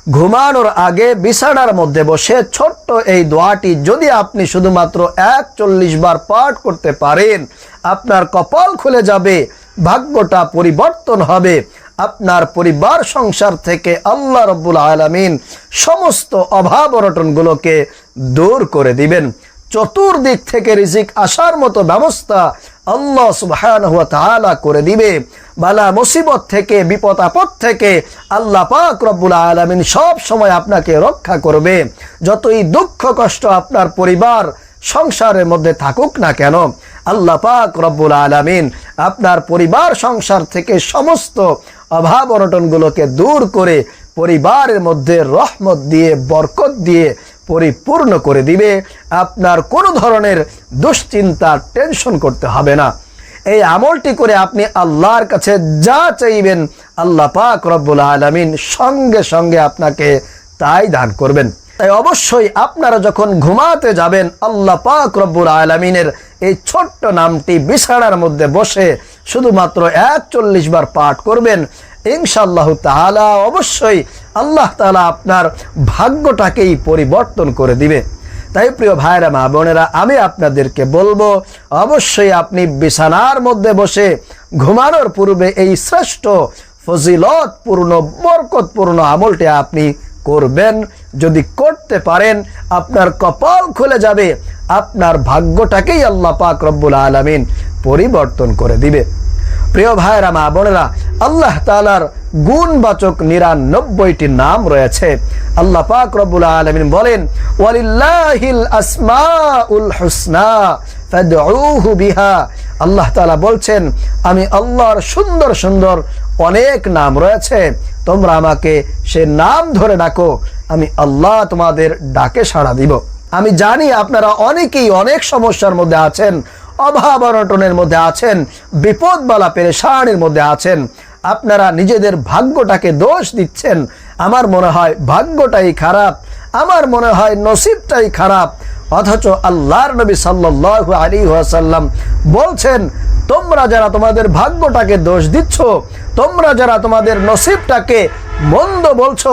ঘুমানোর আগে বিছানার মধ্যে বসে ছোট্ট এই দোয়াটি যদি আপনি শুধুমাত্র 41 বার পাঠ করতে পারেন, আপনার কপাল খুলে যাবে, ভাগ্যটা পরিবর্তন হবে। আপনার পরিবার সংসার থেকে আল্লাহ রাব্বুল আলামিন সমস্ত অভাব অনটনগুলোকে দূর করে দিবেন। চতুর্দিক থেকে রিজিক আসার মতো ব্যবস্থা আল্লাহ সুবহানাহু ওয়া তাআলা করে দিবে। বালা মুসিবত থেকে, বিপদ আপদ থেকে আল্লাহ পাক রব্বুল আলামিন সব সময় আপনাকে রক্ষা করবে। যতই দুঃখ কষ্ট আপনার পরিবার সংসারের মধ্যে থাকুক না কেন, আল্লাহ পাক রব্বুল আলামিন আপনার পরিবার সংসার থেকে সমস্ত অভাব অনটনগুলোকে দূর করে পরিবারের মধ্যে রহমত দিয়ে, বরকত দিয়ে পরিপূর্ণ করে দিবে। আপনার কোনো ধরনের দুশ্চিন্তা, টেনশন করতে হবে না। এই আমলটি করে আপনি আল্লাহর কাছে যা চাইবেন, আল্লাহ পাক রব্বুল আলামিন সঙ্গে সঙ্গে আপনাকে তাই দান করবেন। তাই অবশ্যই আপনারা যখন ঘুমাতে যাবেন, আল্লাহ পাক রব্বুল আলামিনের এই ছোট্ট নামটি বিছানার মধ্যে বসে শুধুমাত্র 41 বার পাঠ করবেন। ইনশাআল্লাহ তাআলা অবশ্যই আল্লাহ তাআলা আপনার ভাগ্যটাকেই পরিবর্তন করে দিবে। তাই প্রিয় ভাইরা, মা বোনেরা, আমি আপনাদেরকে বলবো অবশ্যই আপনি বিছানার মধ্যে বসে ঘুমানোর পূর্বে এই শ্রেষ্ঠ ফজিলতপূর্ণ বরকতপূর্ণ আমলটি আপনি করবেন। যদি করতে পারেন, আপনার কপাল খুলে যাবে, আপনার ভাগ্যটাকেই আল্লাহ পাক রব্বুল আলামিন পরিবর্তন করে দিবে। প্রিয় ভাইরা, মা বোনেরা, আল্লাহ তাআলার গুণবাচক 99টি নাম রয়েছে। আল্লাহ পাক রব্বুল আলামিন বলেন, ওয়ালিল্লাহিল আসমাউল হুসনা ফাদউহু বিহা। আল্লাহ তাআলা বলছেন, আমি আল্লাহর সুন্দর সুন্দর অনেক নাম রয়েছে, তোমরা আমাকে সে নাম ধরে ডাকো, আমি আল্লাহ তোমাদের ডাকে সাড়া দিব। আমি জানি আপনারা অনেকেই অনেক সমস্যার মধ্যে আছেন, অভাব অনটনের মধ্যে আছেন, বিপদ বালা পেরেশানির মধ্যে আছেন। আপনারা নিজেদের ভাগ্যটাকে দোষ দিচ্ছেন। আমার মনে হয় ভাগ্যটাই খারাপ, আমার মনে হয় নসিবটাই খারাপ। অথচ আল্লাহর নবী সাল্লাল্লাহু আলাইহি ওয়াসাল্লাম বলছেন, তোমরা যারা তোমাদের ভাগ্যটাকে দোষ দিচ্ছ, তোমরা যারা তোমাদের নসিবটাকে মন্দ বলছো,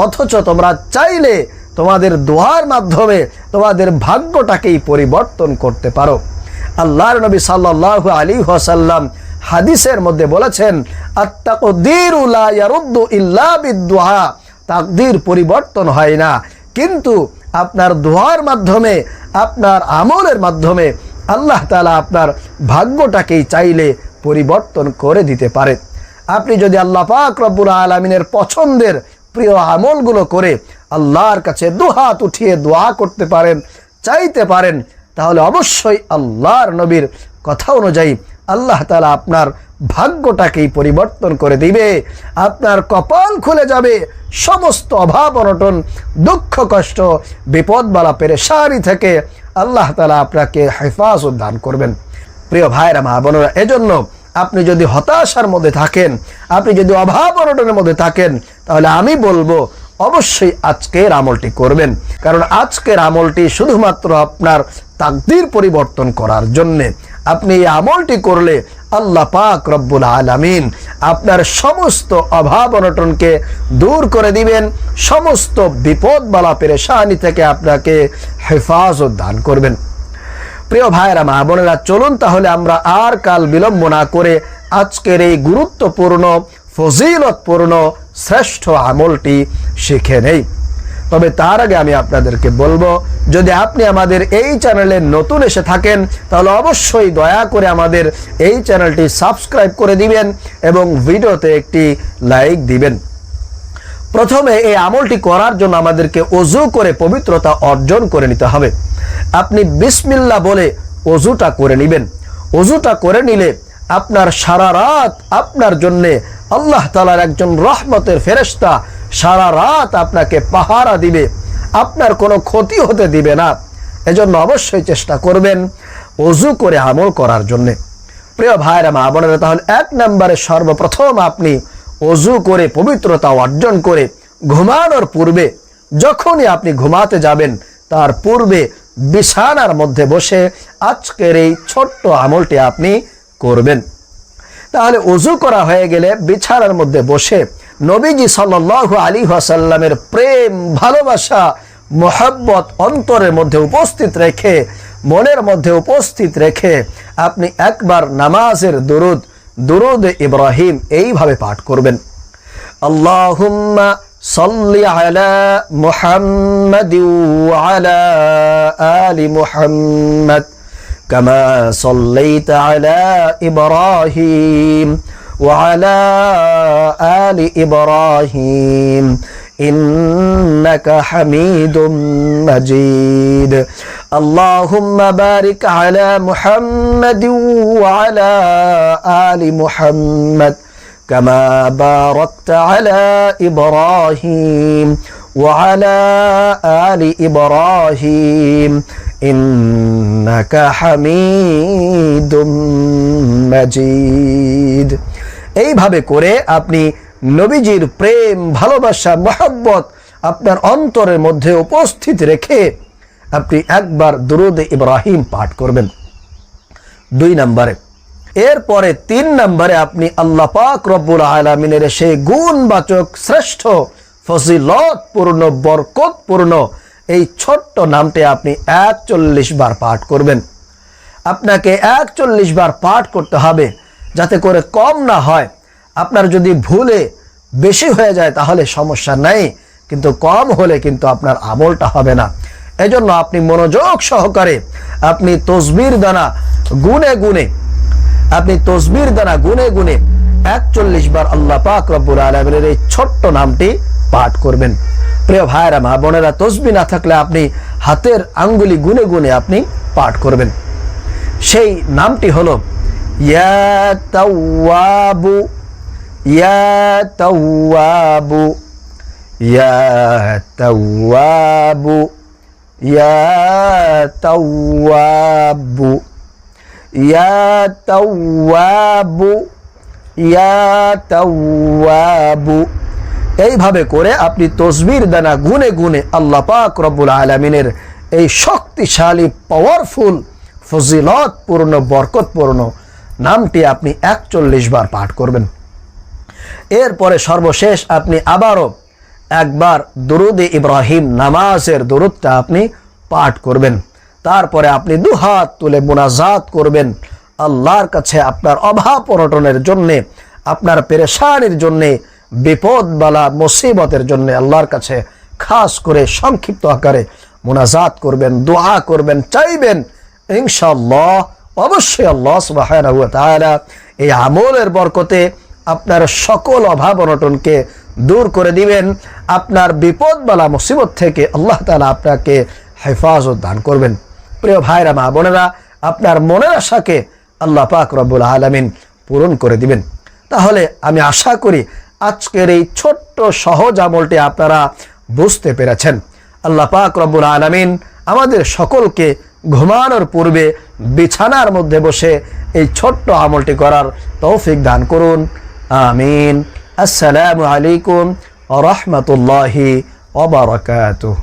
অথচ তোমরা চাইলে তোমাদের দোয়ার মাধ্যমে তোমাদের ভাগ্যটাকেই পরিবর্তন করতে পারো। আল্লাহর নবী সাল্লাল্লাহু আলাইহি ওয়াসাল্লাম হাদিসের মধ্যে বলেছেন, আত-তাকদীরু লা ইয়ারুদ্দু ইল্লা বিদ-দুআ। তাকদীর পরিবর্তন হয় না, কিন্তু আপনার দোয়ার মাধ্যমে, আপনার আমলের মাধ্যমে আল্লাহ তাআলা আপনার ভাগ্যটাকেই চাইলে পরিবর্তন করে দিতে পারে। আপনি যদি আল্লাহ পাক রব্বুল আলামিনের পছন্দের প্রিয় আমলগুলো করে আল্লাহর কাছে দুহাত উঠিয়ে দোয়া করতে পারেন, চাইতে পারেন, তাহলে অবশ্যই আল্লাহর নবীর কথা অনুযায়ী আল্লাহ তাআলা আপনার ভাগ্যটাকেই পরিবর্তন করে দিবে। আপনার কপাল খুলে যাবে, সমস্ত অভাব অনটন, দুঃখ কষ্ট, বিপদ বালা পেরেশানি থেকে আল্লাহ তাআলা আপনাকে হেফাজত দান করবেন। প্রিয় ভাইরা, মা বোনেরা, এজন্য আপনি যদি হতাশার মধ্যে থাকেন, আপনি যদি অভাব অনটনের মধ্যে থাকেন, তাহলে আমি বলবো অবশ্যই আজকের আমলটি করবেন। কারণ আজকের আমলটি শুধুমাত্র আপনার তাকদীর পরিবর্তন করার জন্যে। আপনি এই আমলটি করলে আল্লাহ পাক রব্বুল আলামিন আপনার সমস্ত অভাব অনটনকে দূর করে দিবেন, সমস্ত বিপদ বালা পেরেশানি থেকে আপনাকে হেফাজত দান করবেন। প্রিয় ভাইরা, মা বোনেরা, চলুন তাহলে আমরা আর কাল বিলম্ব না করে আজকের এই গুরুত্বপূর্ণ ফজিলতপূর্ণ শ্রেষ্ঠ আমলটি শিখে নেই। তবে তার আগে আমি আপনাদেরকে বলবো, যদি আপনি আমাদের এই চ্যানেলে নতুন এসে থাকেন, তাহলে অবশ্যই দয়া করে আমাদের এই চ্যানেলটি সাবস্ক্রাইব করে দিবেন এবং ভিডিওতে একটি লাইক দিবেন। প্রথমে এই আমলটি করার জন্য আমাদেরকে ওযু করে পবিত্রতা অর্জন করে নিতে হবে। আপনি বিসমিল্লাহ বলে ওযুটা করে নেবেন। ওযুটা করে নিলে আপনার সারা রাত আপনার জন্যে আল্লাহ তাআলার একজন রহমতের ফেরেশতা সারা রাত আপনাকে পাহারা দিবে, আপনার কোনো ক্ষতি হতে দিবে না। এজন্য অবশ্যই চেষ্টা করবেন ওযু করে আমল করার জন্যে। প্রিয় ভাইরা, মা বোনেরা, তাহলে 1 নম্বরে সর্বপ্রথম আপনি ওযু করে পবিত্রতা অর্জন করে ঘুমানোর পূর্বে, যখনই আপনি ঘুমাতে যাবেন তার পূর্বে বিছানার মধ্যে বসে আজকের এই ছোট্ট আমলটি আপনি করবেন। তাহলে ওযু করা হয়ে গেলে বিছানার মধ্যে বসে নবীজি সাল্লাল্লাহু আলাইহি ওয়াসাল্লামের প্রেম ভালোবাসা মোহাব্বত অন্তরের মধ্যে উপস্থিত রেখে, মনের মধ্যে উপস্থিত রেখে আপনি একবার নামাজের দুরুদ ইব্রাহিম এইভাবে পাঠ করবেন। আল্লাহুম্মা সাল্লি আলা মুহাম্মাদি ওয়া আলা আলি মুহাম্মাদ কামা সাল্লাইতা আলা ইব্রাহিম ওয়া আলা আলি ইব্রাহিম ইন্নাকা হামিদুম মাজিদ। আল্লাহুম্মা বারিক আলা মুহাম্মাদি ওয়া আলা আলি মুহাম্মাদ কামা বারাকতা আলা ইব্রাহিম ওয়া আলা আলি ইব্রাহিম ইন্নাকা হামিদুম মাজিদ। এইভাবে করে আপনি নবীজির প্রেম ভালোবাসা মহব্বত আপনার অন্তরের মধ্যে উপস্থিত রেখে আপনি একবার দুরুদ ইব্রাহিম পাঠ করবেন 2 নম্বরে। এরপরে 3 নম্বরে আপনি আল্লাহ পাক রব্বুল আলামিনের সেই গুণবাচক শ্রেষ্ঠ ফজিলতপূর্ণ বরকতপূর্ণ এই ছোট্ট নামটি আপনি 41 বার পাঠ করবেন। আপনাকে 41 বার পাঠ করতে হবে যাতে করে কম না হয়। আপনার যদি ভুলে বেশি হয়ে যায় তাহলে সমস্যা নাই, কিন্তু কম হলে কিন্তু আপনার আমলটা হবে না। এজন্য আপনি মনোযোগ সহকারে আপনি তসবির দানা গুনে গুনে 41 বার আল্লাহ পাক রব্বুল আলামিনের এই ছোট্ট নামটি পাঠ করবেন। প্রিয় ভাইরা মা বোনেরা, তসবি না থাকলে আপনি হাতের আঙ্গুলি গুনে গুনে আপনি পাঠ করবেন। সেই নামটি হলো ইয়া তাওয়াবু ইয়া তাওয়াবু ইয়া তাওয়াবু ইয়া তাওয়াবু ইয়া তাওয়াবু ইয়া তাওয়াবু। এইভাবে করে আপনি তসবির দানা গুনে গুনে আল্লাহ পাক রব্বুল আলামিনের এই শক্তিশালী পাওয়ারফুল ফজিলতপূর্ণ বরকতপূর্ণ নামটি আপনি 41 বার পাঠ করবেন। এরপরে সর্বশেষ আপনি আবারও একবার দুরুদে ইব্রাহিম নামাজের দুরুদটা আপনি পাঠ করবেন। তারপরে আপনি দুহাত তুলে মুনাজাত করবেন আল্লাহর কাছে আপনার অভাব অনটনের জন্যে, আপনার পেরেশানির জন্যে, বিপদ বালা মুসিবতের জন্য আল্লাহর কাছে খাস করে সংক্ষিপ্ত আকারে মুনাজাত করবেন, দোয়া করবেন, চাইবেন। ইনশাআল্লাহ অবশ্যই আল্লাহ সুবহানাহু ওয়া তাআলা এই আমলের বরকতে আপনার সকল অভাব অনটনকে দূর করে দিবেন। আপনার বিপদ বালা মুসিবত থেকে আল্লাহ তাআলা আপনাকে হেফাজত দান করবেন। প্রিয় ভাইরা মা বোনেরা, আপনার মনের আশাকে আল্লাহ পাক রব্বুল আলামিন পূরণ করে দিবেন। তাহলে আমি আশা করি আজকের এই ছোট্ট সহজ আমলটি আপনারা বুঝতে পেরেছেন। আল্লাহ পাক রব্বুল আলামিন আমাদের সকলকে ঘুমানোর পূর্বে বিছানার মধ্যে বসে এই ছোট্ট আমলটি করার তৌফিক দান করুন। আমিন। আসসালামু আলাইকুম ওয়া রাহমাতুল্লাহি ওয়া বারাকাতুহু।